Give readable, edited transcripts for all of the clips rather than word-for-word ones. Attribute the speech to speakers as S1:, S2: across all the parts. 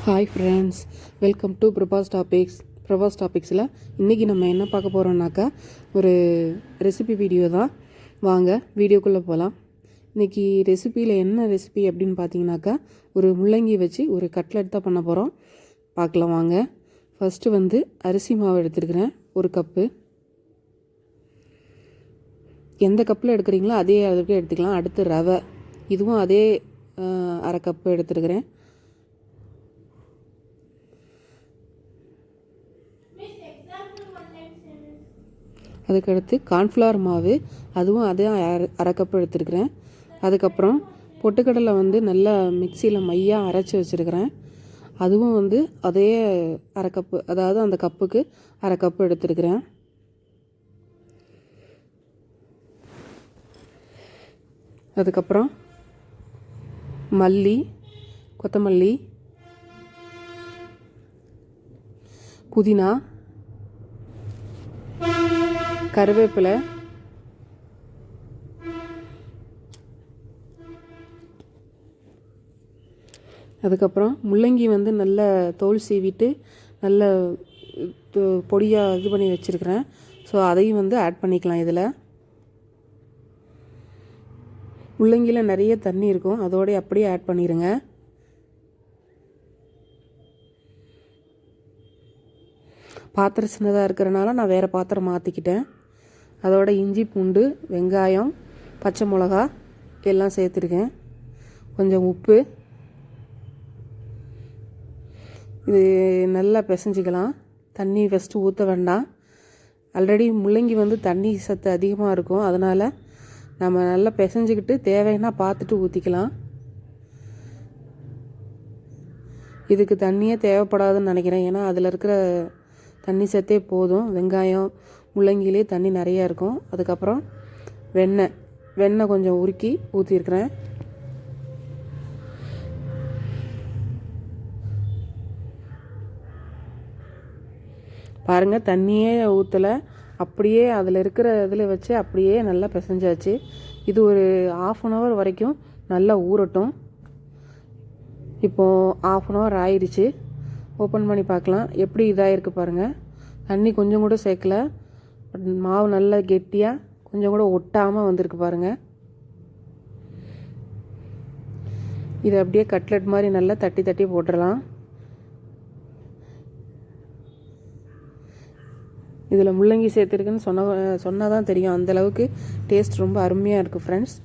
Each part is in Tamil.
S1: Hi friends, welcome to Prabha'sTopicz. இன்றைக்கி நம்ம என்ன பார்க்க போகிறோம்னாக்கா ஒரு ரெசிபி வீடியோ தான். வாங்க வீடியோக்குள்ளே போகலாம். இன்றைக்கி ரெசிப்பியில் என்ன ரெசிபி அப்படின்னு பார்த்தீங்கன்னாக்கா ஒரு முள்ளங்கி வச்சு ஒரு கட்லெட் தான் பண்ண போகிறோம். பார்க்கலாம் வாங்க. ஃபஸ்ட்டு அரிசி மாவு எடுத்துருக்கிறேன், ஒரு கப்பு. எந்த கப்பில் எடுக்கிறீங்களோ அதே அளவுக்கு எடுத்துக்கலாம். அடுத்து ரவை, இதுவும் அதே அரை கப்பு எடுத்துருக்கிறேன். அதுக்கடுத்து கார்ன்ஃப்ளவர் மாவு, அதுவும் அதே அரை கப்பு எடுத்துருக்கிறேன். அதுக்கப்புறம் பொட்டுக்கடலை நல்லா மிக்சியில் மையாக அரைச்சி வச்சுருக்கிறேன். அதுவும் அதே அரை கப்பு, அதாவது அந்த கப்புக்கு அரை கப்பு எடுத்துருக்கிறேன். அதுக்கப்புறம் மல்லி, கொத்தமல்லி, புதினா, கருவேப்பிலை, அதுக்கப்புறம் முள்ளங்கி நல்ல தோல் சீவிட்டு நல்ல பொடியாக இது பண்ணி வச்சுருக்கிறேன். ஸோ அதையும் ஆட் பண்ணிக்கலாம். இதில் முள்ளங்கியில் நிறைய தண்ணி இருக்கும், அதோடய அப்படியே ஆட் பண்ணிடுங்க. பாத்திரம் சின்னதாக இருக்கிறனால நான் வேறு பாத்திரம் மாற்றிக்கிட்டேன். அதோட இஞ்சி, பூண்டு, வெங்காயம், பச்சை மிளகா எல்லாம் சேர்த்துருக்கேன். கொஞ்சம் உப்பு. இது நல்லா பிசைஞ்சிக்கலாம். தண்ணி ஃபஸ்ட்டு ஊற்ற வேண்டாம். ஆல்ரெடி முள்ளங்கி தண்ணி சத்து அதிகமாக இருக்கும், அதனால் நம்ம நல்லா பிசைஞ்சிக்கிட்டு தேவைன்னா பார்த்துட்டு ஊற்றிக்கலாம். இதுக்கு தண்ணியே தேவைப்படாதுன்னு நினைக்கிறேன், ஏன்னா அதில் இருக்கிற தண்ணி சத்தே போதும். வெங்காயம், முள்ளங்கிலே தண்ணி நிறையா இருக்கும். அதுக்கப்புறம் வெண்ணெய் கொஞ்சம் உருக்கி ஊற்றிருக்கிறேன். பாருங்கள், தண்ணியே ஊற்றலை, அப்படியே அதில் இருக்கிற இதில் வச்சு அப்படியே நல்லா பிசைஞ்சாச்சு. இது ஒரு 1/2 அன் ஹவர் வரைக்கும் நல்லா ஊறட்டும். இப்போது 1/2 அன் ஹவர் ஆயிடுச்சு. ஓப்பன் பண்ணி பார்க்கலாம் எப்படி இதாகிருக்கு பாருங்கள். தண்ணி கொஞ்சம் கூட சேர்க்கல, மாவு நல்லா கெட்டியாக கொஞ்சம் கூட ஒட்டாமல் வந்திருக்கு பாருங்கள். இதை அப்படியே கட்லெட் மாதிரி நல்லா தட்டி தட்டி போட்டுடலாம். இதில் முள்ளங்கி சேர்த்துருக்குன்னு சொன்னால் தான் தெரியும், அந்தளவுக்கு டேஸ்ட் ரொம்ப அருமையாக இருக்குது ஃப்ரெண்ட்ஸ்.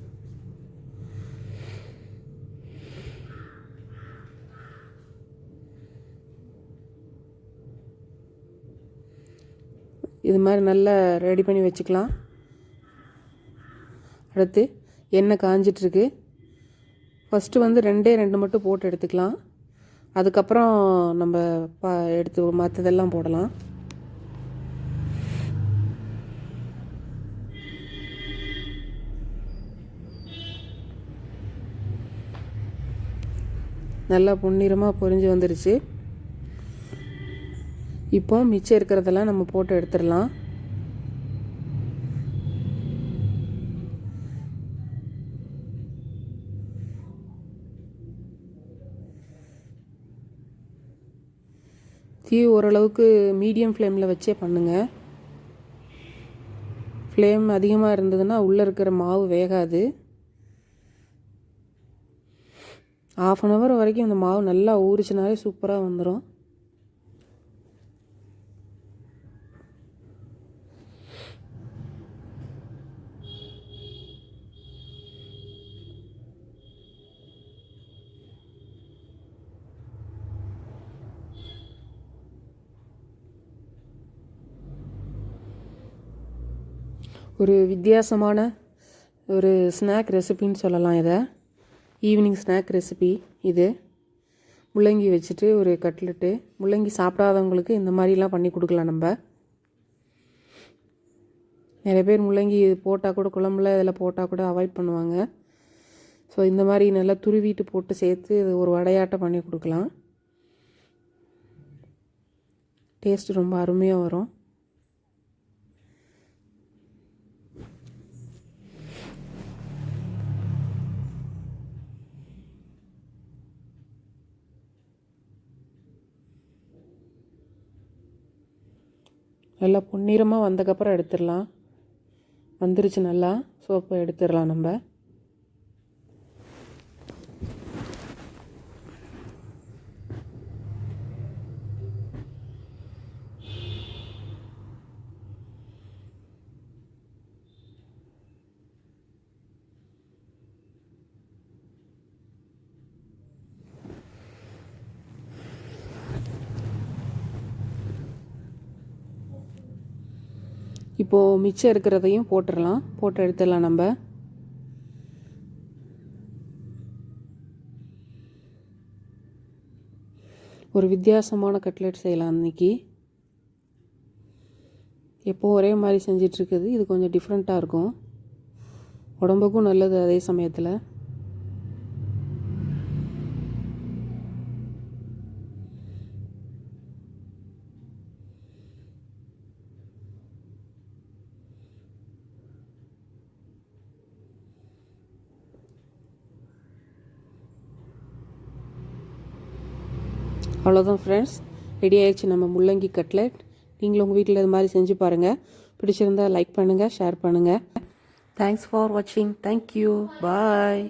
S1: இது மாதிரி நல்லா ரெடி பண்ணி வச்சுக்கலாம். அடுத்து எண்ணெய் காஞ்சிட்ருக்கு. ஃபஸ்ட்டு 2 மட்டும் போட்டு எடுத்துக்கலாம். அதுக்கப்புறம் நம்ம எடுத்து மற்றதெல்லாம் போடலாம். நல்லா பொன்னிறமாக பொரிஞ்சு வந்துருச்சு. இப்போ மிச்சம் இருக்கிறதெல்லாம் நம்ம போட்டு எடுத்துடலாம். தீ ஓரளவுக்கு மீடியம் ஃப்ளேமில் வச்சே பண்ணுங்கள். ஃப்ளேம் அதிகமாக இருந்ததுன்னா உள்ளே இருக்கிற மாவு வேகாது. 1/2 அன் ஹவர் வரைக்கும் இந்த மாவு நல்லா ஊறிச்சினாலே சூப்பராக வந்துடும். ஒரு வித்தியாசமான ஒரு ஸ்நாக் ரெசிபின்னு சொல்லலாம். இதை ஈவினிங் ஸ்நாக் ரெசிபி. இது முள்ளங்கி வச்சுட்டு ஒரு கட்லெட்டு. முள்ளங்கி சாப்பிடாதவங்களுக்கு இந்த மாதிரிலாம் பண்ணி கொடுக்கலாம். நம்ம நிறைய பேர் முள்ளங்கி போட்டால் கூட குழம்புல இதில் போட்டால் கூட அவாய்ட் பண்ணுவாங்க. ஸோ இந்த மாதிரி நல்லா துருவிட்டு போட்டு சேர்த்து இது ஒரு வடையாட்டம் பண்ணி கொடுக்கலாம். டேஸ்ட்டு ரொம்ப அருமையாக வரும். நல்லா பொன்னிறமாக வந்தக்கப்புறம் எடுத்துடலாம். வந்துருச்சு நல்லா. சோப்பை எடுத்துடலாம் நம்ம. இப்போது மிச்சம் இருக்கிறதையும் போட்டுடலாம். போட்டு எடுத்துடலாம் நம்ம. ஒரு வித்தியாசமான கட்லெட் செய்யலாம் இன்றைக்கி. எப்போது ஒரே மாதிரி செஞ்சிட்ருக்குது, இது கொஞ்சம் டிஃப்ரெண்ட்டாக இருக்கும். உடம்புக்கும் நல்லது அதே சமயத்தில். அவ்வளோதான் ஃப்ரெண்ட்ஸ், ரெடி ஆயிடுச்சு நம்ம முள்ளங்கி கட்லெட். நீங்களும் உங்கள் வீட்டில் இது மாதிரி செஞ்சு பாருங்கள். பிடிச்சிருந்தால் லைக் பண்ணுங்கள், ஷேர் பண்ணுங்கள். தேங்க்ஸ் ஃபார் வாட்சிங். தேங்க்யூ. பாய்.